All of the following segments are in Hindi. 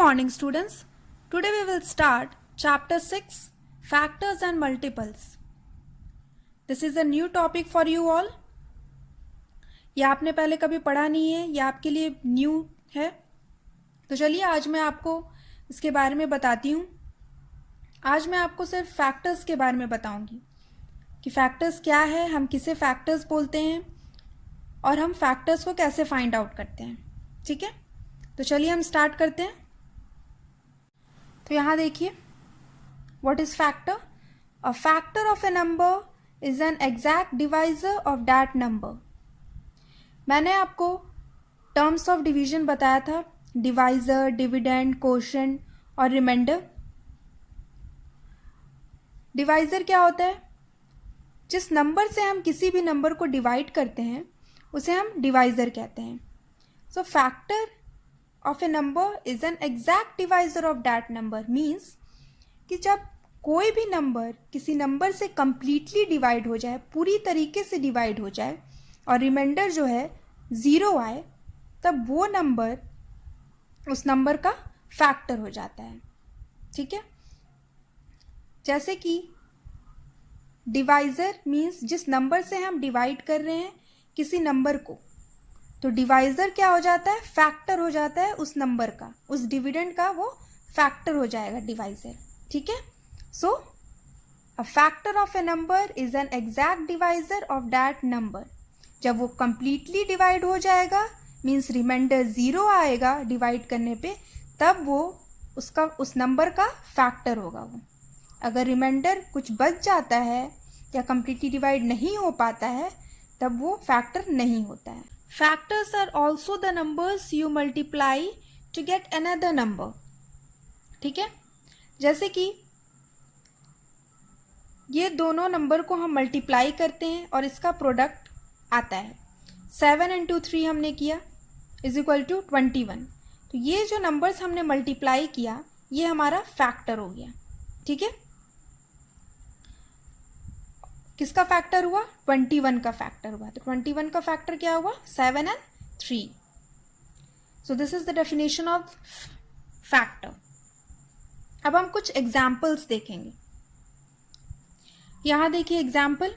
morning, students. Today we will start chapter 6 Factors and Multiples. This is a new topic for you all. ये आपने पहले कभी पढ़ा नहीं है, ये आपके लिए न्यू है. तो चलिए आज मैं आपको इसके बारे में बताती हूँ. आज मैं आपको सिर्फ फैक्टर्स के बारे में बताऊँगी कि फैक्टर्स क्या है, हम किसे फैक्टर्स बोलते हैं और हम फैक्टर्स को कैसे फाइंड आउट करते हैं. ठीक है, तो चलिए हम स्टार्ट करते हैं. तो यहाँ देखिए, what is factor? A factor of a number is an exact divisor of that number. मैंने आपको टर्म्स ऑफ डिवीजन बताया था, डिवाइजर, डिविडेंड, कोशेंट और रिमाइंडर. डिवाइजर क्या होता है? जिस नंबर से हम किसी भी नंबर को डिवाइड करते हैं उसे हम डिवाइजर कहते हैं. सो factor of a number is an exact divisor of that number means कि जब कोई भी नंबर किसी नंबर से completely डिवाइड हो जाए, पूरी तरीके से डिवाइड हो जाए और रिमाइंडर जो है ज़ीरो आए, तब वो नंबर उस नंबर का फैक्टर हो जाता है. ठीक है, जैसे कि डिवाइजर मीन्स जिस नंबर से हम डिवाइड कर रहे हैं किसी नंबर को, तो डिवाइजर क्या हो जाता है? फैक्टर हो जाता है उस नंबर का, उस डिविडेंड का वो फैक्टर हो जाएगा डिवाइजर. ठीक है, so a factor of a number is an exact divisor of that number. जब वो कंप्लीटली डिवाइड हो जाएगा मीन्स रिमाइंडर ज़ीरो आएगा डिवाइड करने पे, तब वो उसका उस नंबर का फैक्टर होगा वो. अगर रिमाइंडर कुछ बच जाता है या कंप्लीटली डिवाइड नहीं हो पाता है तब वो फैक्टर नहीं होता है. Factors are also the numbers you multiply to get another number. ठीक है, जैसे कि ये दोनों नंबर को हम मल्टीप्लाई करते हैं और इसका प्रोडक्ट आता है. 7 इंटू 3 हमने किया इज इक्वल टू 21. तो ये जो नंबर्स हमने मल्टीप्लाई किया ये हमारा फैक्टर हो गया. ठीक है, किसका फैक्टर हुआ? 21 का फैक्टर हुआ. तो 21 का फैक्टर क्या हुआ? 7 and 3. So this is the definition of factor. अब हम कुछ एग्जाम्पल्स देखेंगे. यहाँ देखिए एग्जाम्पल.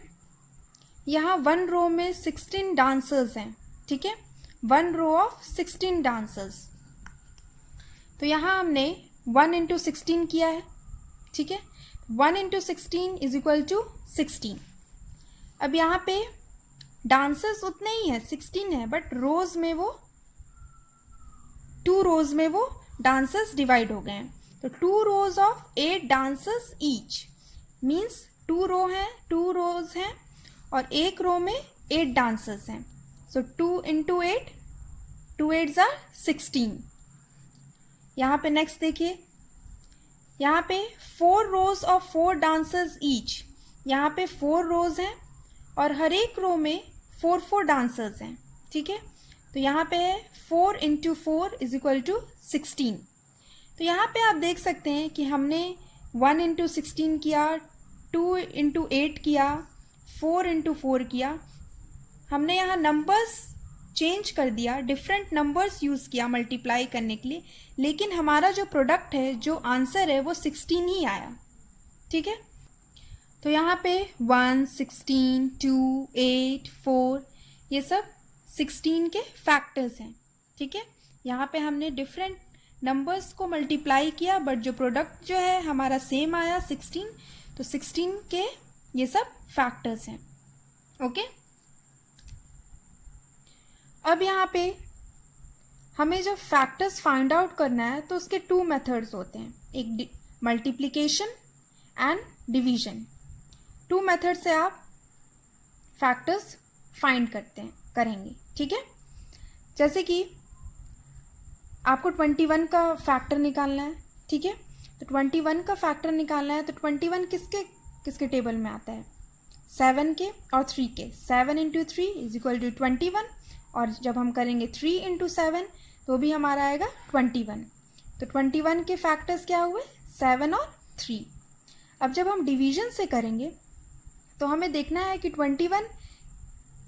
यहाँ 1 रो में 16 डांसर्स हैं. ठीक है, 1 रो ऑफ 16 डांसर्स. तो यहाँ हमने 1 इंटू 16 किया है. ठीक है, 1 इंटू 16 इज इक्वल टू 16. अब यहाँ पे डांसर्स उतने ही हैं, 16 है, बट रोज में वो 2 रोज में वो डांसर्स डिवाइड हो गए हैं. तो 2 रोज ऑफ 8 डांसर्स ईच मीन्स 2 रो हैं, 2 रोज हैं और एक रो में 8 डांसर्स हैं. सो 2 इंटू 8, 2 8s आर 16. यहाँ पे नेक्स्ट देखिए, यहाँ पे 4 रोज ऑफ 4 डांसर्स ईच. यहाँ पे 4 रोज हैं और हर एक रो में 4 डांसर्स हैं. ठीक है, तो यहाँ पे है 4 इंटू 4 इज इक्वल टू 16. तो यहाँ पे आप देख सकते हैं कि हमने 1 इंटू 16 किया, 2 इंटू 8 किया, 4 इंटू 4 किया. हमने यहाँ नंबर्स चेंज कर दिया, डिफरेंट नंबर्स यूज़ किया मल्टीप्लाई करने के लिए, लेकिन हमारा जो प्रोडक्ट है, जो आंसर है, वो 16 ही आया. ठीक है, तो यहाँ पे 1, 16, 2, 8, 4 ये सब 16 के फैक्टर्स हैं. ठीक है, यहाँ पे हमने डिफरेंट नंबर्स को मल्टीप्लाई किया बट जो प्रोडक्ट जो है हमारा सेम आया 16. तो 16 के ये सब फैक्टर्स हैं. ओके, अब यहाँ पे हमें जब फैक्टर्स फाइंड आउट करना है तो उसके 2 मेथड्स होते हैं, एक मल्टीप्लिकेशन एंड डिवीजन. 2 मेथड से आप फैक्टर्स फाइंड करेंगे. ठीक है, जैसे कि आपको 21 का फैक्टर निकालना है. ठीक है, तो 21 का फैक्टर निकालना है तो 21 किसके टेबल में आता है? 7 के और 3 के. 7 इंटू 3 इज इक्वल टू 21 और जब हम करेंगे 3 इंटू 7 तो भी हमारा आएगा 21. तो 21 के फैक्टर्स क्या हुए? 7 और 3. अब जब हम डिवीजन से करेंगे तो हमें देखना है कि 21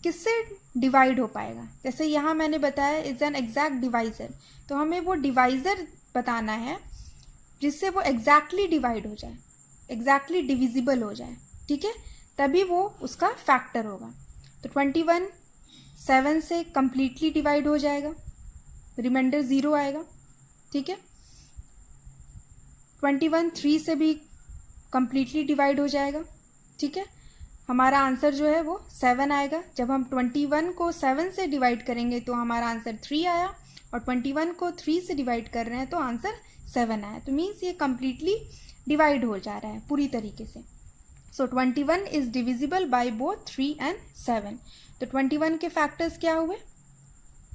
किससे डिवाइड हो पाएगा. जैसे यहाँ मैंने बताया इज एन एग्जैक्ट डिवाइजर, तो हमें वो डिवाइजर बताना है जिससे वो एग्जैक्टली डिवाइड हो जाए, एग्जैक्टली डिविजिबल हो जाए, ठीक है, तभी वो उसका फैक्टर होगा। तो 21 7 से कंप्लीटली डिवाइड हो जाएगा, रिमाइंडर 0 आएगा, ठीक है। 21 3 से भी कंप्लीटली डिवाइड हो जाएगा, ठीक है। हमारा आंसर जो है वो 7 आएगा। जब हम 21 को 7 से डिवाइड करेंगे तो हमारा आंसर 3 आया, और 21 को 3 से डिवाइड कर रहे हैं तो आंसर 7 आया। तो मीन्स ये कंप्लीटली डिवाइड हो जा रहा है पूरी तरीके से। सो 21 is divisible by both 3 and 7। तो 21 के फैक्टर्स क्या हुए?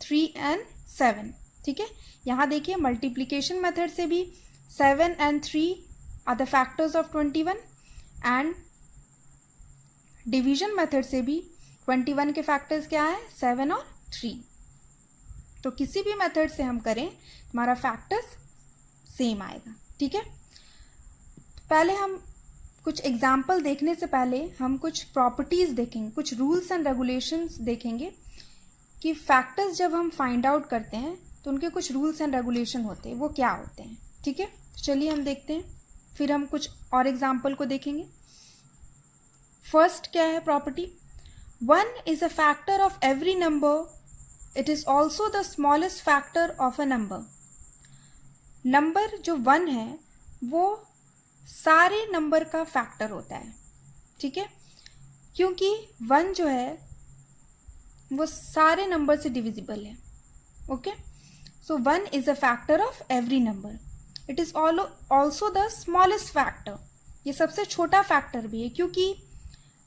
3 एंड 7, ठीक है। यहाँ देखिए मल्टीप्लिकेशन मेथड से भी 7 and 3 are the factors of 21, and division method से भी 21 के फैक्टर्स क्या है? 7 और 3। तो किसी भी मेथड से हम करें हमारा फैक्टर्स सेम आएगा, ठीक है। पहले हम कुछ एग्जाम्पल देखने से पहले हम कुछ प्रॉपर्टीज़ देखेंगे, कुछ रूल्स एंड रेगुलेशंस देखेंगे कि फैक्टर्स जब हम फाइंड आउट करते हैं तो उनके कुछ रूल्स एंड रेगुलेशन होते हैं, वो क्या होते हैं, ठीक है। तो चलिए हम देखते हैं, फिर हम कुछ और एग्जाम्पल को देखेंगे। फर्स्ट क्या है property? 1 is a factor of every number, it is also the smallest factor of a number. Number जो 1 है वो सारे नंबर का फैक्टर होता है, ठीक है, क्योंकि 1 जो है वो सारे नंबर से डिविजिबल है, okay. So 1 is a factor of every number, it is also the smallest factor. ये सबसे छोटा फैक्टर भी है, क्योंकि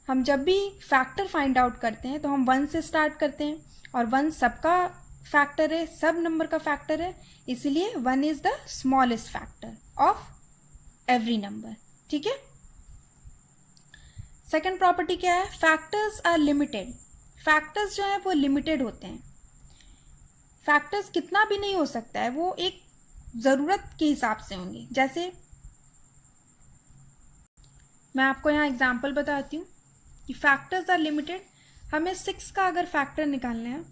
हम जब भी फैक्टर फाइंड आउट करते हैं तो हम 1 से स्टार्ट करते हैं, और 1 सबका फैक्टर है, सब नंबर का फैक्टर है, इसलिए 1 is the smallest factor of every number, ठीक है। सेकेंड प्रॉपर्टी क्या है? Factors are limited. फैक्टर्स जो है वो लिमिटेड होते हैं। फैक्टर्स कितना भी नहीं हो सकता है, वो एक ज़रूरत के हिसाब से होंगे। जैसे मैं आपको यहाँ एग्जांपल बताती हूँ कि फैक्टर्स आर लिमिटेड। हमें 6 का अगर फैक्टर निकालना है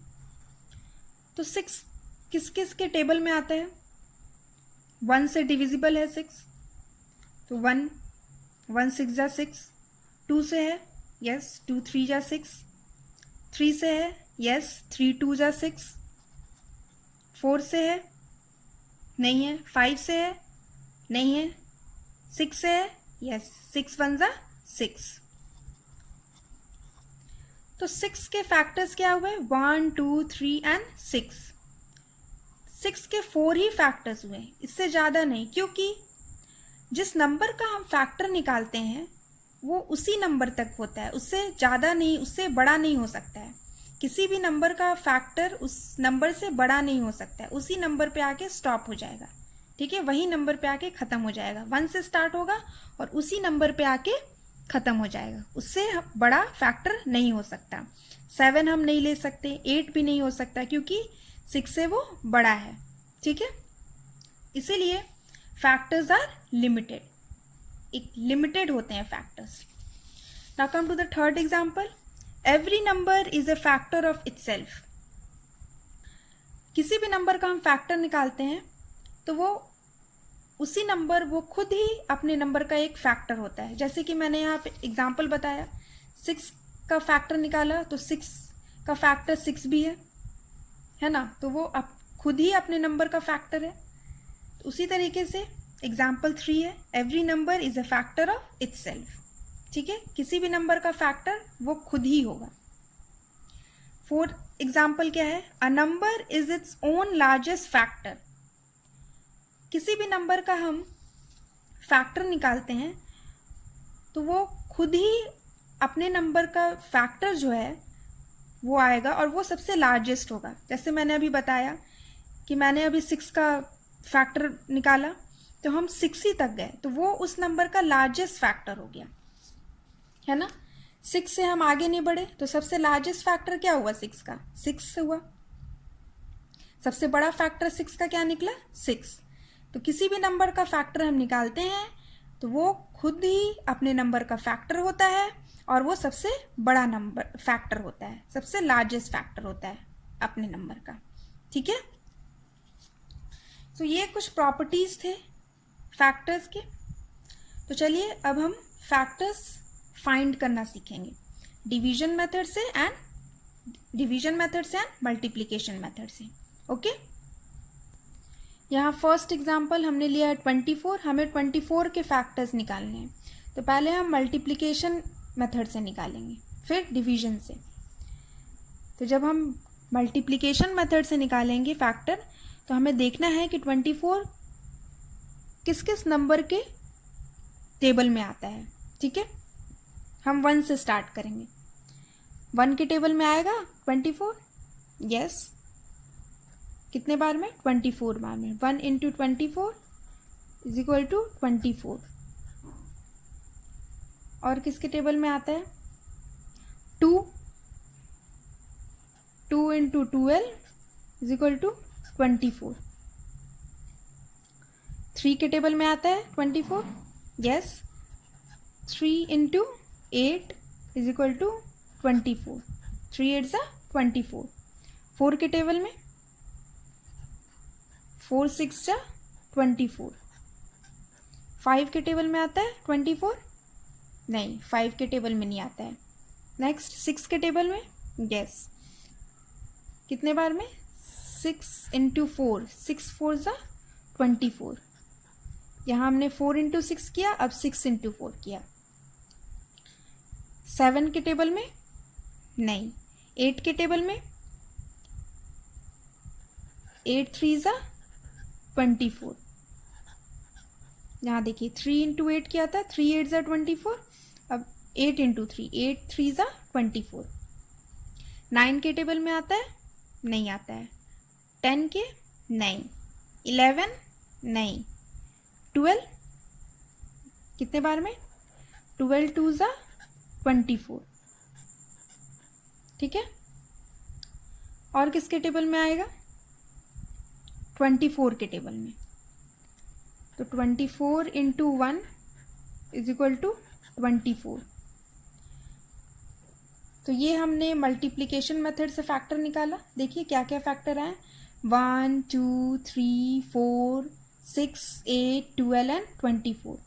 तो 6 किस किस के टेबल में आता है? 1 से डिविजिबल है 6, तो 1 6 जा 6। 2 से है, यस 2 3 जा 6। 3 से है, यस 3 2 जा 6। 4 से है, नहीं है। 5 से है, नहीं है। 6 से है, यस 6 1 जा 6। तो 6 के फैक्टर्स क्या हुए? 1 2 3 एंड 6। 6 के 4 ही फैक्टर्स हुए, इससे ज़्यादा नहीं, क्योंकि जिस नंबर का हम फैक्टर निकालते हैं वो उसी नंबर तक होता है, उससे ज़्यादा नहीं, उससे बड़ा नहीं हो सकता है। किसी भी नंबर का फैक्टर उस नंबर से बड़ा नहीं हो सकता है, उसी नंबर पे आके स्टॉप हो जाएगा, ठीक है, वही नंबर पे आके ख़त्म हो जाएगा। 1 से स्टार्ट होगा और उसी नंबर पे आके ख़त्म हो जाएगा, उससे बड़ा फैक्टर नहीं हो सकता। 7 हम नहीं ले सकते, 8 भी नहीं हो सकता, क्योंकि 6 से वो बड़ा है, ठीक है। इसीलिए फैक्टर्स आर लिमिटेड, एक लिमिटेड होते हैं factors. Now come to the third example. Every number is a factor of itself. किसी भी नंबर का हम फैक्टर निकालते हैं तो वो उसी नंबर, वो खुद ही अपने नंबर का एक फैक्टर होता है। जैसे कि मैंने यहाँ पे एग्जाम्पल बताया, 6 का फैक्टर निकाला तो 6 का फैक्टर 6 भी है ना, तो वो खुद ही अपने नंबर का फैक्टर है। तो उसी तरीके से एग्जाम्पल 3 है, every number is a factor of itself, ठीक है, किसी भी नंबर का फैक्टर वो खुद ही होगा। 4th एग्जाम्पल क्या है? A number is its own largest factor. किसी भी नंबर का हम फैक्टर निकालते हैं तो वो खुद ही अपने नंबर का फैक्टर जो है वो आएगा, और वो सबसे लार्जेस्ट होगा। जैसे मैंने अभी बताया कि मैंने अभी 6 का फैक्टर निकाला तो हम 6 ही तक गए, तो वो उस नंबर का लार्जेस्ट फैक्टर हो गया, है ना। 6 से हम आगे नहीं बढ़े, तो सबसे लार्जेस्ट फैक्टर क्या हुआ? 6 का 6 हुआ। सबसे बड़ा फैक्टर 6 का क्या निकला? 6। तो किसी भी नंबर का फैक्टर हम निकालते हैं तो वो खुद ही अपने नंबर का फैक्टर होता है, और वो सबसे बड़ा नंबर फैक्टर होता है, सबसे लार्जेस्ट फैक्टर होता है अपने नंबर का, ठीक है। तो ये कुछ प्रॉपर्टीज़ थे फैक्टर्स के। तो चलिए अब हम फैक्टर्स फाइंड करना सीखेंगे डिवीजन मेथड से एंड मल्टीप्लिकेशन मेथड से। ओके, यहाँ फर्स्ट एग्जांपल हमने लिया है 24। हमें 24 के फैक्टर्स निकालने हैं। तो पहले हम मल्टीप्लिकेशन मेथड से निकालेंगे, फिर डिवीजन से। तो जब हम मल्टीप्लिकेशन मेथड से निकालेंगे फैक्टर, तो हमें देखना है कि 24 किस किस नंबर के टेबल में आता है। ठीक है, हम 1 से स्टार्ट करेंगे। 1 के टेबल में आएगा 24। यस, कितने बार में? 24 बार में। 1 इंटू 24 इज इक्वल टू 24। और किसके टेबल में आता है? 2 इंटू 12 इज इक्वल टू 24। 3 के टेबल में आता है 24। Yes, 3 into 8 is equal to 24। 3 8 सा 24। 4 के टेबल में 4 6 सा 24। 5 के टेबल में आता है 24? नहीं, 5 के टेबल में नहीं आता है। नेक्स्ट 6 के टेबल में। यस, कितने बार में? 6 इंटू 4, 6 4 सा 24। यहाँ हमने 4 इंटू 6 किया, अब 6 इंटू 4 किया। 7 के टेबल में नहीं। 8 के टेबल में 8 3 सा 24। यहाँ देखिए 3 इंटू 8 क्या आता है? 3 8 सा 24। अब 8 इंटू 3, 8 3 सा 24। 9 के टेबल में आता है? नहीं आता है। 10 के? नहीं। 11? नहीं। 12? कितने बार में? 12 2 सा 24। ठीक है, और किसके टेबल में आएगा? 24 के टेबल में। तो 24 इंटू 1 इज इक्वल टू 24। तो ये हमने मल्टीप्लिकेशन मेथड से फैक्टर निकाला। देखिए क्या क्या फैक्टर आए? 1 2 3 4 6 8 12 एंड 24।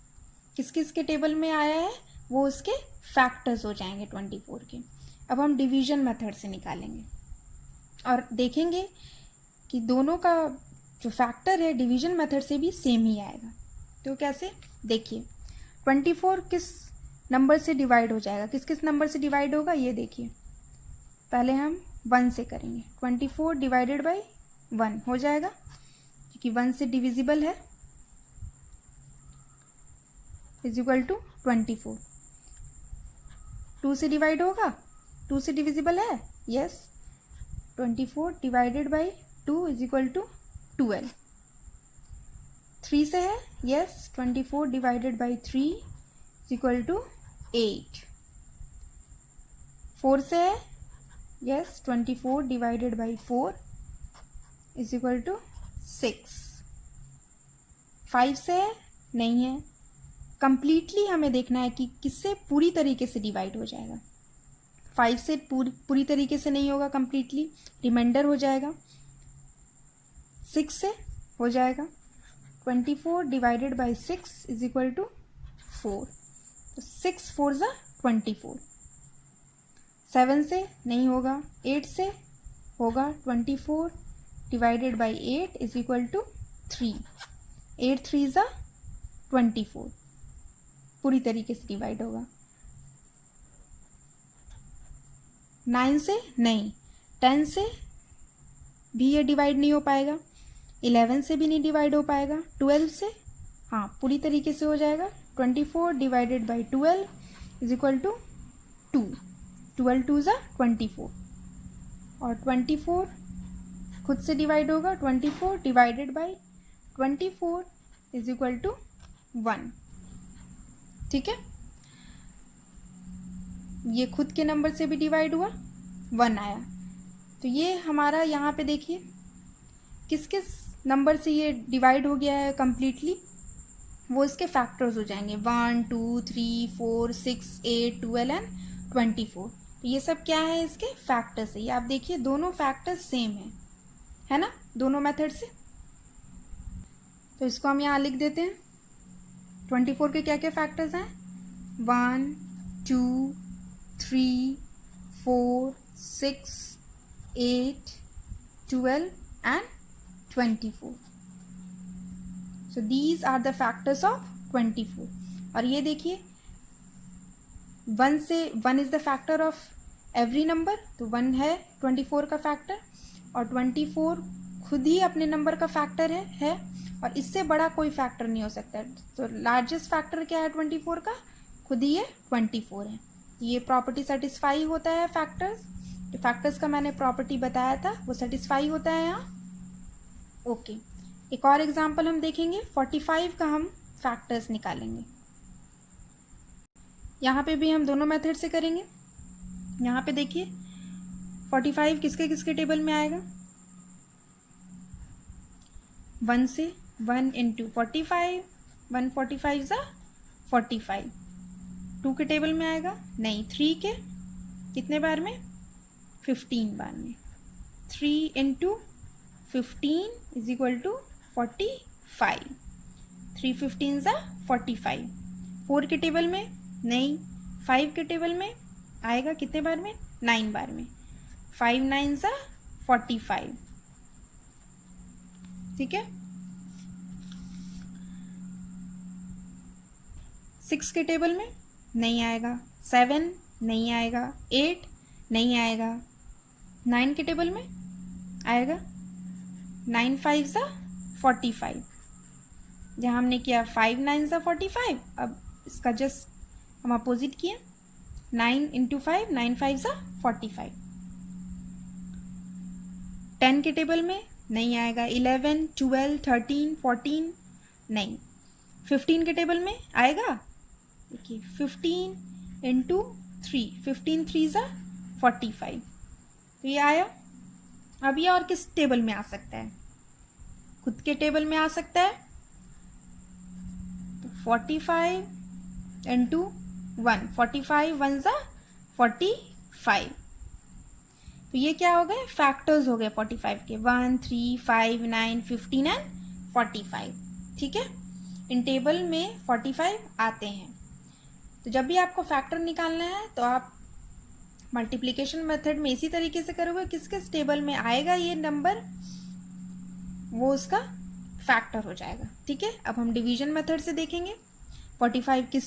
किस किस के टेबल में आया है वो उसके फैक्टर्स हो जाएंगे 24 के। अब हम डिवीजन मेथड से निकालेंगे और देखेंगे कि दोनों का जो फैक्टर है डिवीजन मेथड से भी सेम ही आएगा। तो कैसे? देखिए 24 किस नंबर से डिवाइड हो जाएगा, किस किस नंबर से डिवाइड होगा ये देखिए। पहले हम 1 से करेंगे। 24 डिवाइडेड बाई 1 हो जाएगा, क्योंकि 1 से डिविजिबल है, इज इक्वल टू 24। 2 से डिवाइड होगा, 2 से डिविजिबल है, yes. 24 divided by 2 is equal to 12। 3 से है, yes. 24 divided by 3 is equal to 8। 4 से है, yes. 24 divided by 4 is equal to 6। 5 से है, नहीं है। कंप्लीटली हमें देखना है कि किससे पूरी तरीके से डिवाइड हो जाएगा। 5 से पूरी तरीके से नहीं होगा, कंप्लीटली रिमाइंडर हो जाएगा। 6 से हो जाएगा। 24 divided by 6 is equal to 4। तो 6 4 ज़ा 24। 7 से नहीं होगा। 8 से होगा। 24 divided by 8 is equal to 3। 8 3 ज़ा 24, पूरी तरीके से डिवाइड होगा। 9 से नहीं। 10 से भी ये डिवाइड नहीं हो पाएगा। 11 से भी नहीं डिवाइड हो पाएगा। 12 से हाँ पूरी तरीके से हो जाएगा। 24 divided by 12 is equal to 2। 12 2 ज़ा 24 और 24 खुद से डिवाइड होगा। 24 divided by 24 is equal to 1। ठीक है, ये खुद के नंबर से भी डिवाइड हुआ, 1 आया। तो ये हमारा यहाँ पे देखिए किस किस नंबर से ये डिवाइड हो गया है कंप्लीटली, वो इसके फैक्टर्स हो जाएंगे। 1 2 3 4 6 8 12 एंड 24। तो ये सब क्या है? इसके फैक्टर्स है। ये आप देखिए दोनों फैक्टर्स सेम है ना, दोनों मेथड से। तो इसको हम यहाँ लिख देते हैं। 24 के क्या क्या फैक्टर्स हैं? 1, 2, 3, 4, 6, 8, 12 and 24. So these are the factors of 24. और ये देखिए 1 से 1 is the factor of every number, तो 1 है 24 का फैक्टर, और 24 खुद ही अपने नंबर का फैक्टर है और इससे बड़ा कोई फैक्टर नहीं हो सकता। तो लार्जेस्ट फैक्टर क्या है 24 का? खुद ही ये 24 है। ये प्रॉपर्टी सेटिस्फाई होता है फैक्टर्स, तो फैक्टर्स का मैंने प्रॉपर्टी बताया था वो सेटिस्फाई होता है यहाँ। ओके, एक और एग्जांपल हम देखेंगे। 45 का हम फैक्टर्स निकालेंगे। यहाँ पे भी हम दोनों मेथड से करेंगे। यहाँ पे देखिए 45 किसके किसके टेबल में आएगा? 1 से 1 इंटू 45, 145 ज़ा 45। 2 के टेबल में आएगा? नहीं। 3 के कितने बार में? 15 बार में। 3 इंटू 15 इज इक्वल टू 45। 3 15 ज़ा 45। 4 के टेबल में? नहीं। 5 के टेबल में आएगा कितने बार में? 9 बार में। 5 9 ज़ा 45। ठीक है। 6 के टेबल में नहीं आएगा। 7 नहीं आएगा। 8 नहीं आएगा। 9 के टेबल में आएगा। 9 5 ज़ा 45। जहाँ हमने किया 5 9 ज़ा 45, अब इसका जस्ट हम अपोजिट किए। 9 इंटू 5, 9 5 ज़ा 45। 10 के टेबल में नहीं आएगा। 11 12 13 14 नहीं। 15 के टेबल में आएगा। देखिए 15 इंटू 3, 15 3 ज़ा 45, तो ये आया। अब ये और किस टेबल में आ सकता है? खुद के टेबल में आ सकता है। तो 45 इंटू 1, 45 1 ज़ा 45, तो ये क्या हो गए? फैक्टर्स हो गए 45 के। 1 3 5 9 15 एंड 45। ठीक है, इन टेबल में 45 आते हैं। तो जब भी आपको फैक्टर निकालना है तो आप मल्टीप्लिकेशन मेथड में इसी तरीके से करोगे। किस किस टेबल में आएगा ये नंबर, वो उसका फैक्टर हो जाएगा। ठीक है, अब हम डिवीजन मेथड से देखेंगे। 45 किस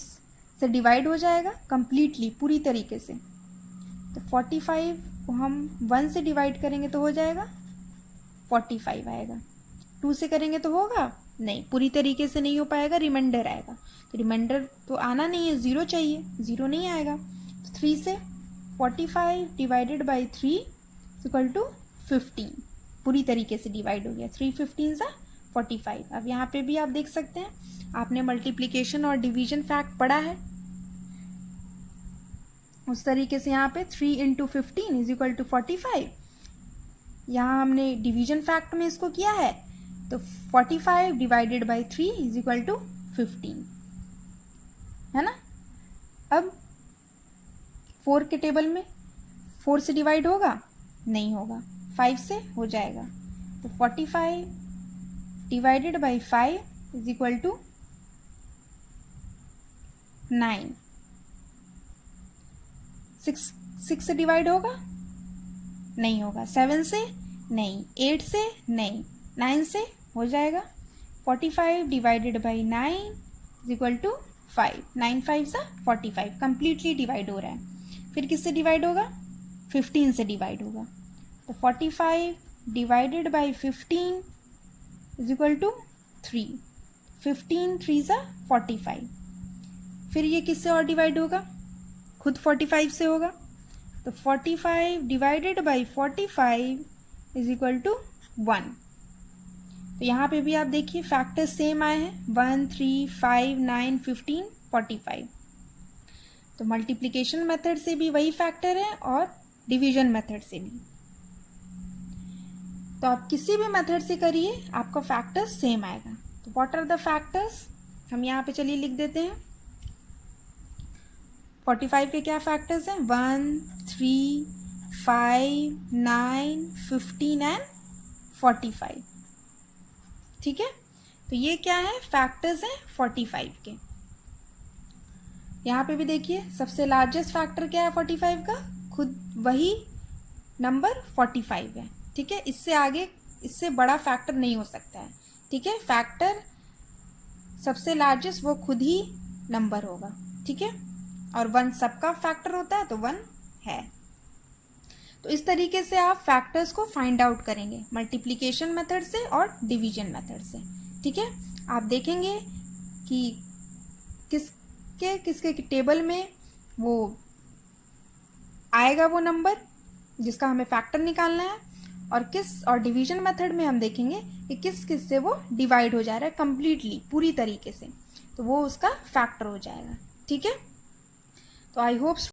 से डिवाइड हो जाएगा? कंप्लीटली, पूरी तरीके से। तो 45 को हम 1 से डिवाइड करेंगे तो हो जाएगा 45 आएगा। 2 से करेंगे तो होगा नहीं, पूरी तरीके से नहीं हो पाएगा, रिमाइंडर आएगा। तो रिमाइंडर तो आना नहीं है, 0 चाहिए, 0 नहीं आएगा। तो 3 से 45 डिवाइडेड बाई 3 इक्वल टू 15, पूरी तरीके से डिवाइड हो गया। 3 15 सा 45। अब यहाँ पे भी आप देख सकते हैं, आपने मल्टीप्लिकेशन और डिवीजन फैक्ट पढ़ा है, उस तरीके से यहाँ पे 3 इंटू 15 इज इक्वल टू 45। यहाँ हमने डिवीजन फैक्ट में इसको किया है, तो 45 divided by 3 is equal to 15, है ना। अब 4 के टेबल में 4 से डिवाइड होगा? नहीं होगा। 5 से हो जाएगा। तो 45 divided by 5 is equal to 9। 6 से डिवाइड होगा? नहीं होगा। 7 से नहीं, 8 से नहीं, 9 से हो जाएगा। 45 divided by 9 is equal to 5। 9 5 सा 45, कंप्लीटली डिवाइड हो रहा है। फिर किससे डिवाइड होगा? 15 से डिवाइड होगा। तो 45 divided by 15 is equal to 3। 15 3 सा 45। फिर ये किससे और डिवाइड होगा? खुद 45 से होगा। तो 45 divided by 45 is equal to 1। तो यहाँ पे भी आप देखिए फैक्टर सेम आए हैं, 1 3 5 9 15 45। तो मल्टीप्लिकेशन मेथड से भी वही फैक्टर है और डिवीजन मेथड से भी। तो आप किसी भी मेथड से करिए, आपका फैक्टर सेम आएगा। तो व्हाट आर द फैक्टर्स, हम यहाँ पे चलिए लिख देते हैं। 45 के क्या फैक्टर्स हैं? 1 3 5 9 15 एंड 45। ठीक है, तो ये क्या है, फैक्टर्स हैं 45 के। यहाँ पे भी देखिए सबसे लार्जेस्ट फैक्टर क्या है 45 का, खुद वही नंबर 45 है। ठीक है, इससे आगे इससे बड़ा फैक्टर नहीं हो सकता है। ठीक है, फैक्टर सबसे लार्जेस्ट वो खुद ही नंबर होगा। ठीक है, और 1 सबका फैक्टर होता है तो 1 है। तो इस तरीके से आप फैक्टर्स को फाइंड आउट करेंगे मल्टीप्लिकेशन मेथड से और डिवीजन मेथड से। ठीक है, आप देखेंगे कि किसके किसके टेबल में वो आएगा वो नंबर जिसका हमें फैक्टर निकालना है, और डिवीजन मेथड में हम देखेंगे कि किस किस से वो डिवाइड हो जा रहा है कंप्लीटली, पूरी तरीके से, तो वो उसका फैक्टर हो जाएगा। ठीक है, तो आई होप